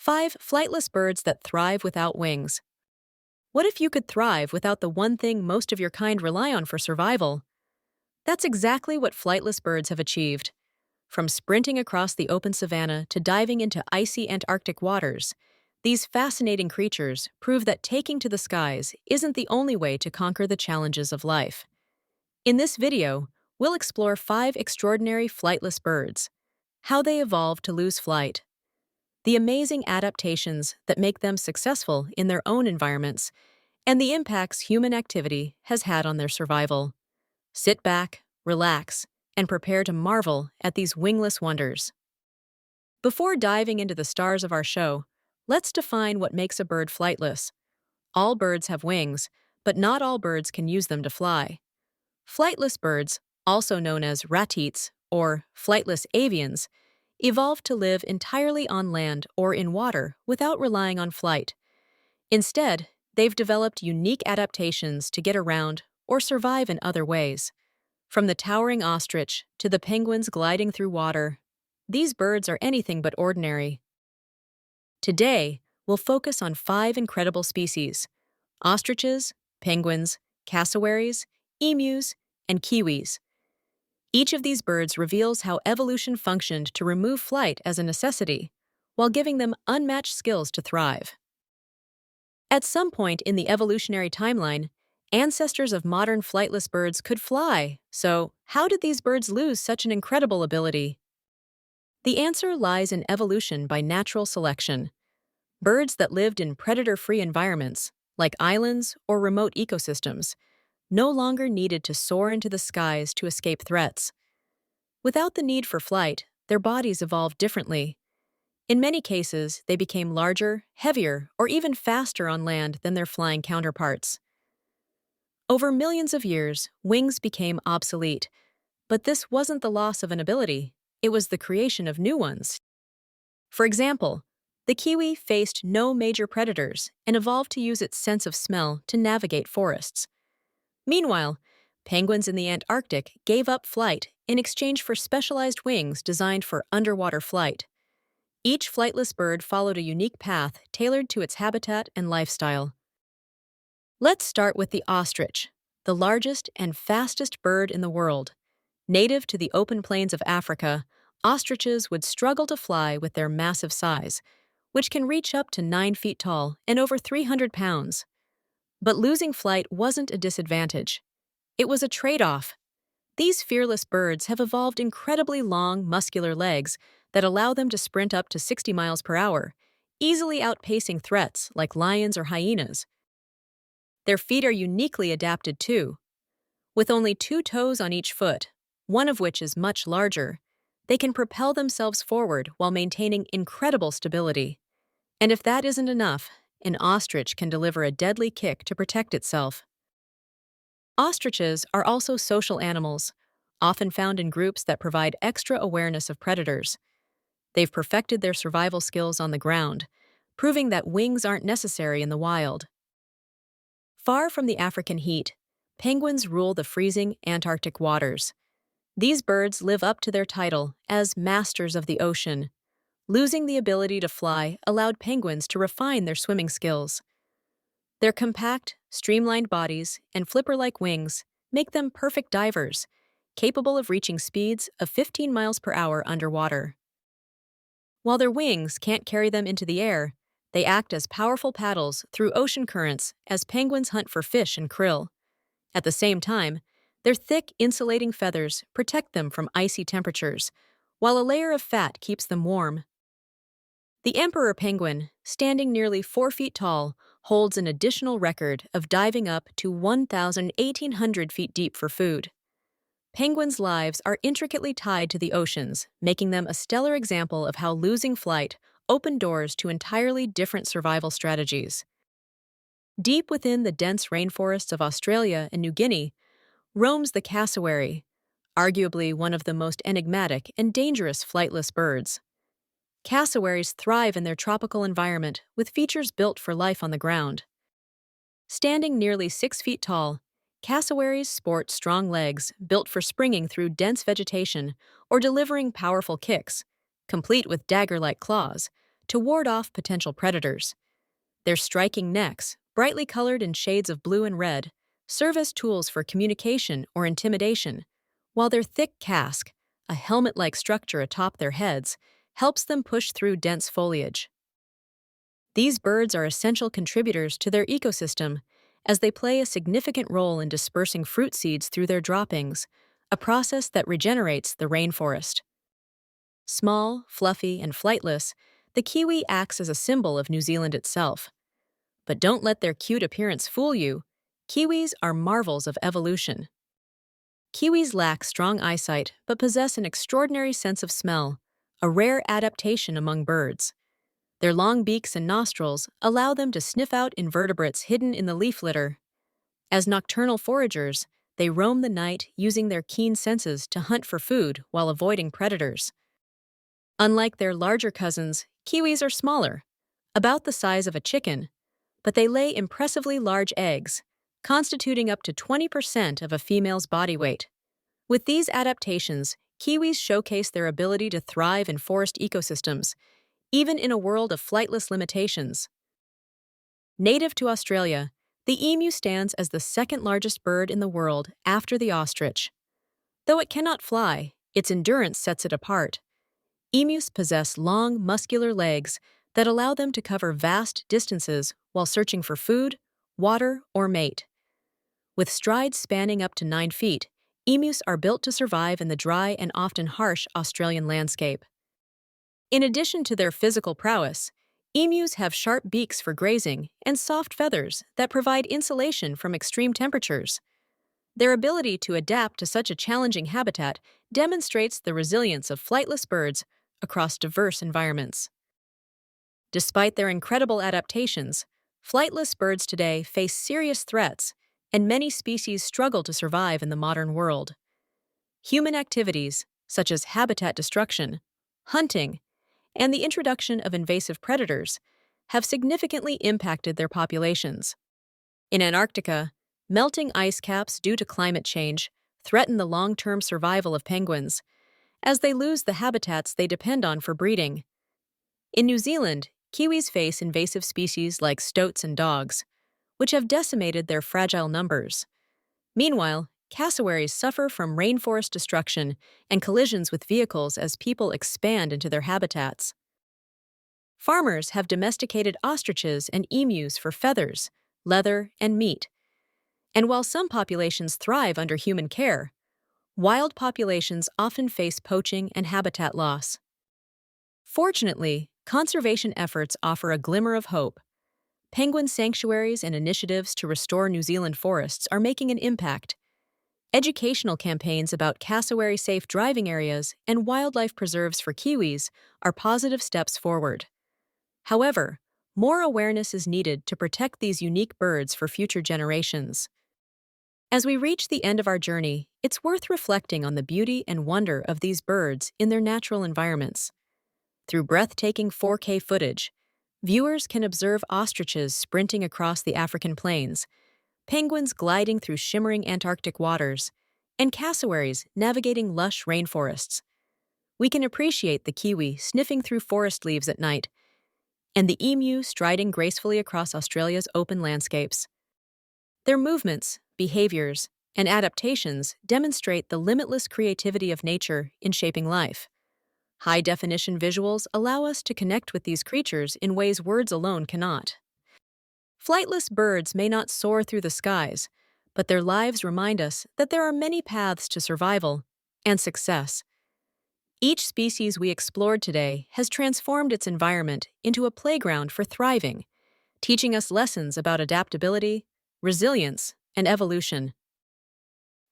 5 flightless birds that thrive without wings. What if you could thrive without the one thing most of your kind rely on for survival? That's exactly what flightless birds have achieved. From sprinting across the open savanna to diving into icy Antarctic waters, these fascinating creatures prove that taking to the skies isn't the only way to conquer the challenges of life. In this video, we'll explore 5 extraordinary flightless birds, how they evolved to lose flight, the amazing adaptations that make them successful in their own environments, and the impacts human activity has had on their survival. Sit back, relax, and prepare to marvel at these wingless wonders. Before diving into the stars of our show, let's define what makes a bird flightless. All birds have wings, but not all birds can use them to fly. Flightless birds, also known as ratites or flightless avians, evolved to live entirely on land or in water without relying on flight. Instead, they've developed unique adaptations to get around or survive in other ways. From the towering ostrich to the penguins gliding through water, these birds are anything but ordinary. Today, we'll focus on 5 incredible species: ostriches, penguins, cassowaries, emus, and kiwis. Each of these birds reveals how evolution functioned to remove flight as a necessity, while giving them unmatched skills to thrive. At some point in the evolutionary timeline, ancestors of modern flightless birds could fly, so how did these birds lose such an incredible ability? The answer lies in evolution by natural selection. Birds that lived in predator-free environments, like islands or remote ecosystems, no longer needed to soar into the skies to escape threats. Without the need for flight, their bodies evolved differently. In many cases, they became larger, heavier, or even faster on land than their flying counterparts. Over millions of years, wings became obsolete, but this wasn't the loss of an ability, it was the creation of new ones. For example, the kiwi faced no major predators and evolved to use its sense of smell to navigate forests. Meanwhile, penguins in the Antarctic gave up flight in exchange for specialized wings designed for underwater flight. Each flightless bird followed a unique path tailored to its habitat and lifestyle. Let's start with the ostrich, the largest and fastest bird in the world. Native to the open plains of Africa, ostriches would struggle to fly with their massive size, which can reach up to 9 feet tall and over 300 pounds. But losing flight wasn't a disadvantage. It was a trade-off. These fearless birds have evolved incredibly long, muscular legs that allow them to sprint up to 60 miles per hour, easily outpacing threats like lions or hyenas. Their feet are uniquely adapted too. With only 2 toes on each foot, one of which is much larger, they can propel themselves forward while maintaining incredible stability. And if that isn't enough, an ostrich can deliver a deadly kick to protect itself. Ostriches are also social animals, often found in groups that provide extra awareness of predators. They've perfected their survival skills on the ground, proving that wings aren't necessary in the wild. Far from the African heat, penguins rule the freezing Antarctic waters. These birds live up to their title as masters of the ocean. Losing the ability to fly allowed penguins to refine their swimming skills. Their compact, streamlined bodies and flipper-like wings make them perfect divers, capable of reaching speeds of 15 miles per hour underwater. While their wings can't carry them into the air, they act as powerful paddles through ocean currents as penguins hunt for fish and krill. At the same time, their thick, insulating feathers protect them from icy temperatures, while a layer of fat keeps them warm. The emperor penguin, standing nearly 4 feet tall, holds an additional record of diving up to 1,800 feet deep for food. Penguins' lives are intricately tied to the oceans, making them a stellar example of how losing flight opened doors to entirely different survival strategies. Deep within the dense rainforests of Australia and New Guinea roams the cassowary, arguably one of the most enigmatic and dangerous flightless birds. Cassowaries thrive in their tropical environment with features built for life on the ground. Standing nearly 6 feet tall, cassowaries sport strong legs built for springing through dense vegetation or delivering powerful kicks, complete with dagger-like claws, to ward off potential predators. Their striking necks, brightly colored in shades of blue and red, serve as tools for communication or intimidation, while their thick casque, a helmet-like structure atop their heads, helps them push through dense foliage. These birds are essential contributors to their ecosystem, as they play a significant role in dispersing fruit seeds through their droppings, a process that regenerates the rainforest. Small, fluffy, and flightless, the kiwi acts as a symbol of New Zealand itself. But don't let their cute appearance fool you. Kiwis are marvels of evolution. Kiwis lack strong eyesight but possess an extraordinary sense of smell, a rare adaptation among birds. Their long beaks and nostrils allow them to sniff out invertebrates hidden in the leaf litter. As nocturnal foragers, they roam the night using their keen senses to hunt for food while avoiding predators. Unlike their larger cousins, kiwis are smaller, about the size of a chicken, but they lay impressively large eggs, constituting up to 20% of a female's body weight. With these adaptations, kiwis showcase their ability to thrive in forest ecosystems, even in a world of flightless limitations. Native to Australia, the emu stands as the second largest bird in the world after the ostrich. Though it cannot fly, its endurance sets it apart. Emus possess long, muscular legs that allow them to cover vast distances while searching for food, water, or mate. With strides spanning up to 9 feet, emus are built to survive in the dry and often harsh Australian landscape. In addition to their physical prowess, emus have sharp beaks for grazing and soft feathers that provide insulation from extreme temperatures. Their ability to adapt to such a challenging habitat demonstrates the resilience of flightless birds across diverse environments. Despite their incredible adaptations, flightless birds today face serious threats, and many species struggle to survive in the modern world. Human activities, such as habitat destruction, hunting, and the introduction of invasive predators, have significantly impacted their populations. In Antarctica, melting ice caps due to climate change threaten the long-term survival of penguins, as they lose the habitats they depend on for breeding. In New Zealand, kiwis face invasive species like stoats and dogs, which have decimated their fragile numbers. Meanwhile, cassowaries suffer from rainforest destruction and collisions with vehicles as people expand into their habitats. Farmers have domesticated ostriches and emus for feathers, leather, and meat. And while some populations thrive under human care, wild populations often face poaching and habitat loss. Fortunately, conservation efforts offer a glimmer of hope. Penguin sanctuaries and initiatives to restore New Zealand forests are making an impact. Educational campaigns about cassowary-safe driving areas and wildlife preserves for kiwis are positive steps forward. However, more awareness is needed to protect these unique birds for future generations. As we reach the end of our journey, it's worth reflecting on the beauty and wonder of these birds in their natural environments. Through breathtaking 4K footage, viewers can observe ostriches sprinting across the African plains, penguins gliding through shimmering Antarctic waters, and cassowaries navigating lush rainforests. We can appreciate the kiwi sniffing through forest leaves at night, and the emu striding gracefully across Australia's open landscapes. Their movements, behaviors, and adaptations demonstrate the limitless creativity of nature in shaping life. High-definition visuals allow us to connect with these creatures in ways words alone cannot. Flightless birds may not soar through the skies, but their lives remind us that there are many paths to survival and success. Each species we explored today has transformed its environment into a playground for thriving, teaching us lessons about adaptability, resilience, and evolution.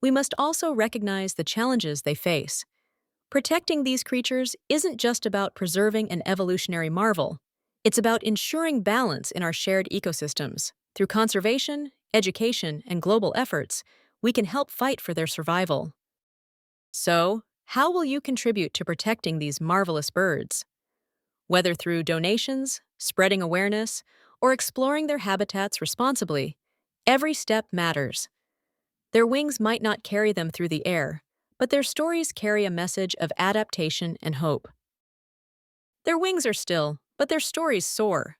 We must also recognize the challenges they face. Protecting these creatures isn't just about preserving an evolutionary marvel. It's about ensuring balance in our shared ecosystems. Through conservation, education, and global efforts, we can help fight for their survival. So, how will you contribute to protecting these marvelous birds? Whether through donations, spreading awareness, or exploring their habitats responsibly, every step matters. Their wings might not carry them through the air, but their stories carry a message of adaptation and hope. Their wings are still, but their stories soar.